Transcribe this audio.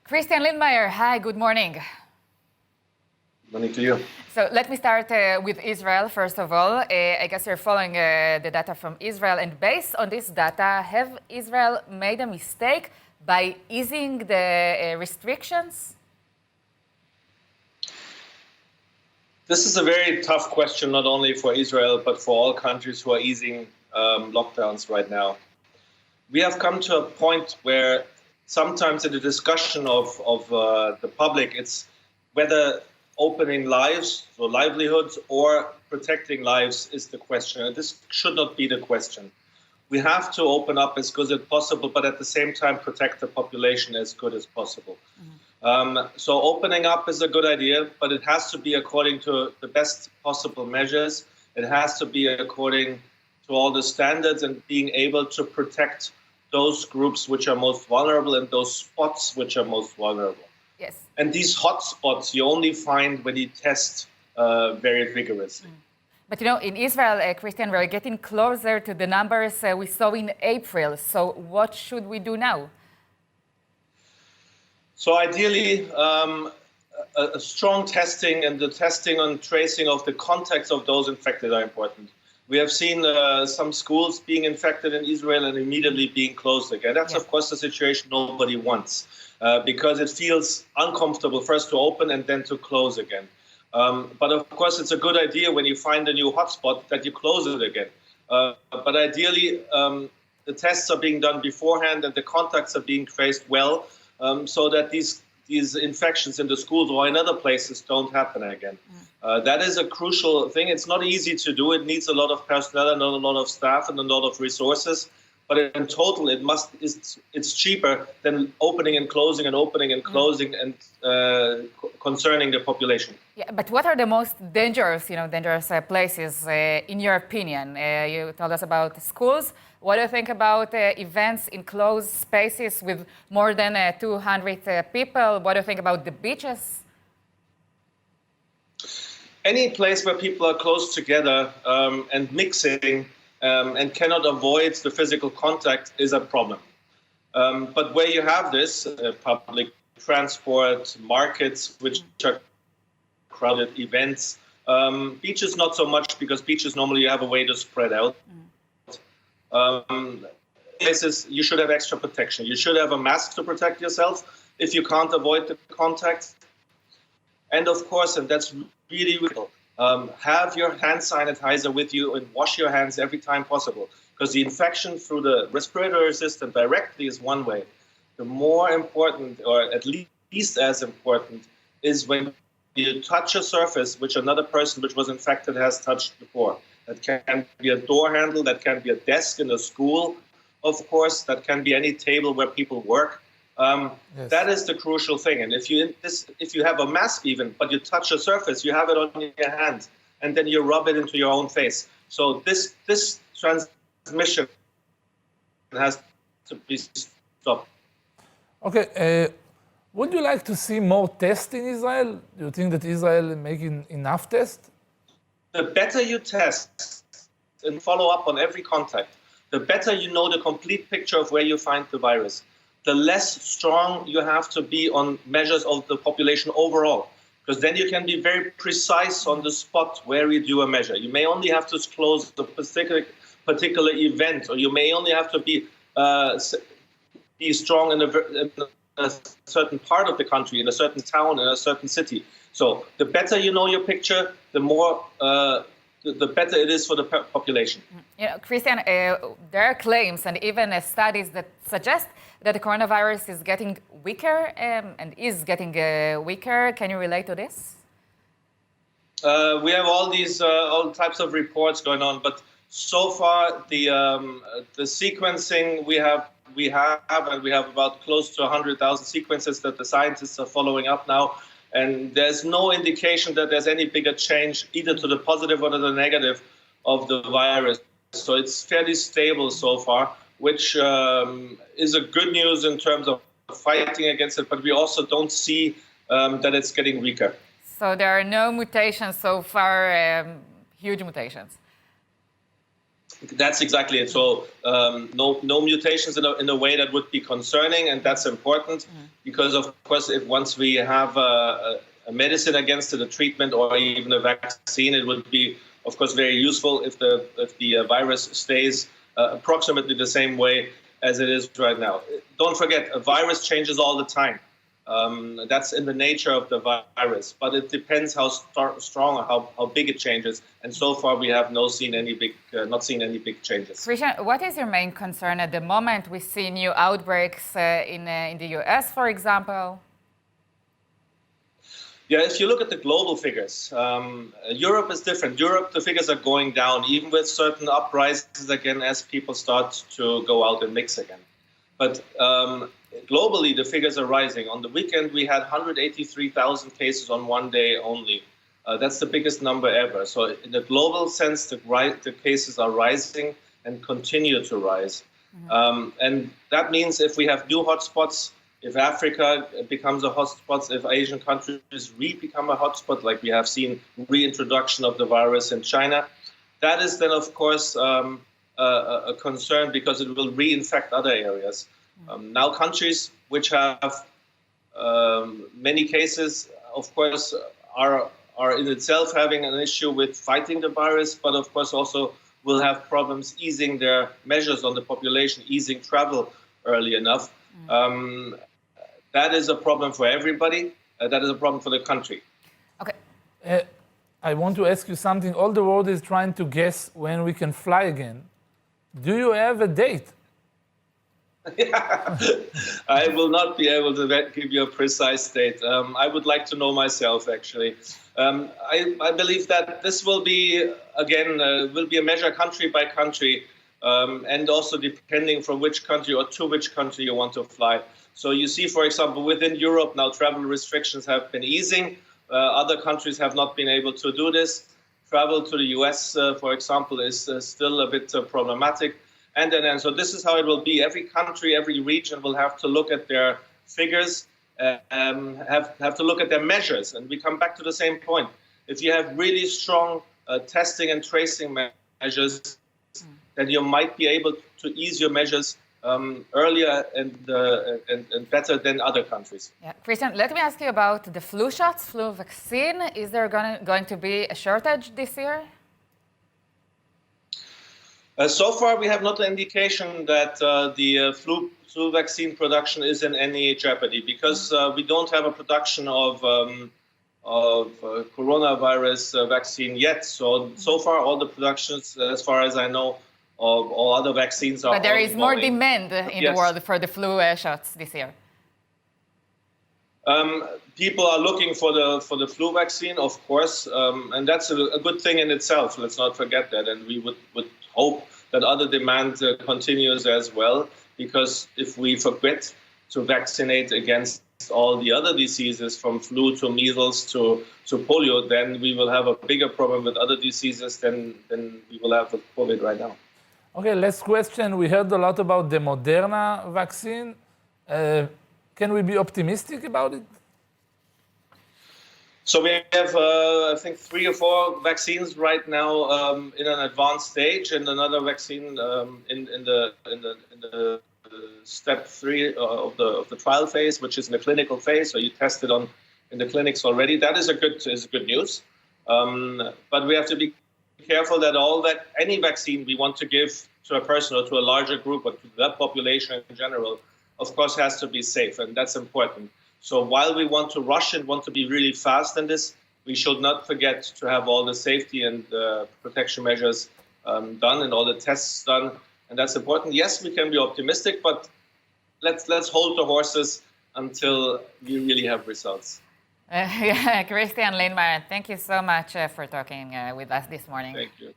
Karistian Lindmeier, hi, good morning. Morning to you. So let me start with Israel, first of all. I guess you're following the data from Israel, and based on this data, have Israel made a mistake by easing the restrictions? This is a very tough question, not only for Israel, but for all countries who are easing lockdowns right now. We have come to a point where sometimes in the discussion of the public, it's whether opening lives, so livelihoods, or protecting lives is the question. And this should not be the question. We have to open up as good as possible, but at the same time protect the population as good as possible. So opening up is a good idea, but it has to be according to the best possible measures. It has to be according to all the standards and being able to protect those groups which are most vulnerable and those spots which are most vulnerable. Yes. And these hot spots you only find when you test very vigorously. But you know, in Israel, Karistian, we're getting closer to the numbers we saw in April. So what should we do now? So ideally, a strong testing and the testing and tracing of the contacts of those infected are important. We have seen some schools being infected in Israel and immediately being closed again. That's, of course, the situation nobody wants because it feels uncomfortable first to open and then to close again. But, of course, it's a good idea when you find a new hotspot that you close it again. But ideally, the tests are being done beforehand and the contacts are being traced well so that these infections in the schools or in other places don't happen again. That is a crucial thing. It's not easy to do. It needs a lot of personnel and a lot of staff and a lot of resources. But in total, it's cheaper than opening and closing and opening and closing and concerning the population. Yeah, but what are the most dangerous places in your opinion? You told us about schools. What do you think about events in closed spaces with more than 200 people? What do you think about the beaches? Any place where people are close together and mixing and cannot avoid the physical contact is a problem. But where you have this, public transport, markets, which are crowded events, beaches not so much because beaches normally you have a way to spread out. Places you should have extra protection. You should have a mask to protect yourself if you can't avoid the contact. And of course, and that's really vital, have your hand sanitizer with you and wash your hands every time possible because the infection through the respiratory system directly is one way. The more important, or at least as important, is when you touch a surface which another person which was infected has touched before. That can be a door handle, that can be a desk in a school, of course, that can be any table where people work. Yes. That is the crucial thing. And if you have a mask even, but you touch a surface, you have it on your hand, and then you rub it into your own face. So this transmission has to be stopped. Okay. Would you like to see more tests in Israel? Do you think that Israel is making enough tests? The better you test and follow up on every contact, the better you know the complete picture of where you find the virus. The less strong you have to be on measures of the population overall, because then you can be very precise on the spot where you do a measure. You may only have to close the particular event, or you may only have to be strong in a certain part of the country, in a certain town, in a certain city. So the better you know your picture, the more the better it is for the population. You know, Karistian, there are claims and even studies that suggest that the coronavirus is getting weaker and is getting weaker. Can you relate to this? We have all types of reports going on, but so far the sequencing we have about close to 100,000 sequences that the scientists are following up now. And there's no indication that there's any bigger change either to the positive or to the negative of the virus. So it's fairly stable so far, which is a good news in terms of fighting against it. But we also don't see that it's getting weaker. So there are no mutations so far, huge mutations. That's exactly it. So no mutations in a way that would be concerning, and that's important because, of course, if once we have a medicine against it, a treatment or even a vaccine, it would be, of course, very useful if the virus stays approximately the same way as it is right now. Don't forget, a virus changes all the time. That's in the nature of the virus, but it depends how strong or how big it changes. And so far, we have not seen any big changes. Kריstiאן, what is your main concern at the moment? We see new outbreaks in the US, for example. Yeah, if you look at the global figures, Europe is different. Europe, the figures are going down, even with certain uprises again as people start to go out and mix again. But globally, the figures are rising. On the weekend, we had 183,000 cases on one day only. That's the biggest number ever. So in the global sense, the cases are rising and continue to rise. And that means if we have new hotspots, if Africa becomes a hotspot, if Asian countries become a hotspot, like we have seen reintroduction of the virus in China, that is then, of course, a concern because it will reinfect other areas. Now, countries which have many cases, of course, are in itself having an issue with fighting the virus, but of course also will have problems easing their measures on the population, easing travel early enough. That is a problem for everybody. That is a problem for the country. Okay. I want to ask you something. All the world is trying to guess when we can fly again. Do you have a date? I will not be able to give you a precise date. I would like to know myself, actually. I believe that this will be, again, will be a measure country by country, and also depending from which country or to which country you want to fly. So you see, for example, within Europe now travel restrictions have been easing. Other countries have not been able to do this. Travel to the US, for example, is still a bit problematic. And so this is how it will be. Every country, every region will have to look at their figures, have to look at their measures. And we come back to the same point. If you have really strong testing and tracing measures, then you might be able to ease your measures earlier and better than other countries. Yeah. Kריstiאן, let me ask you about the flu shots, flu vaccine. Is there going to be a shortage this year? So far, we have not an indication that the flu vaccine production is in any jeopardy because we don't have a production of coronavirus vaccine yet. So far, all the productions, as far as I know, of all other vaccines are. But there is more demand in the world for the flu shots this year. People are looking for the flu vaccine, of course, and that's a good thing in itself. Let's not forget that, and we would hope that other demand continues as well, because if we forget to vaccinate against all the other diseases from flu to measles to polio, then we will have a bigger problem with other diseases than we will have with COVID right now. Okay, last question. We heard a lot about the Moderna vaccine. Can we be optimistic about it? So we have, I think, 3 or 4 vaccines right now in an advanced stage, and another vaccine in the step 3 of the trial phase, which is in the clinical phase. So you test it in the clinics already. That is good news. But we have to be careful that any vaccine we want to give to a person or to a larger group or to that population in general, of course, has to be safe, and that's important. So while we want to rush and want to be really fast in this, we should not forget to have all the safety and protection measures done and all the tests done, and that's important. Yes, we can be optimistic, but let's hold the horses until we really have results. Kריstiאן, לינדמאייר, thank you so much for talking with us this morning. Thank you.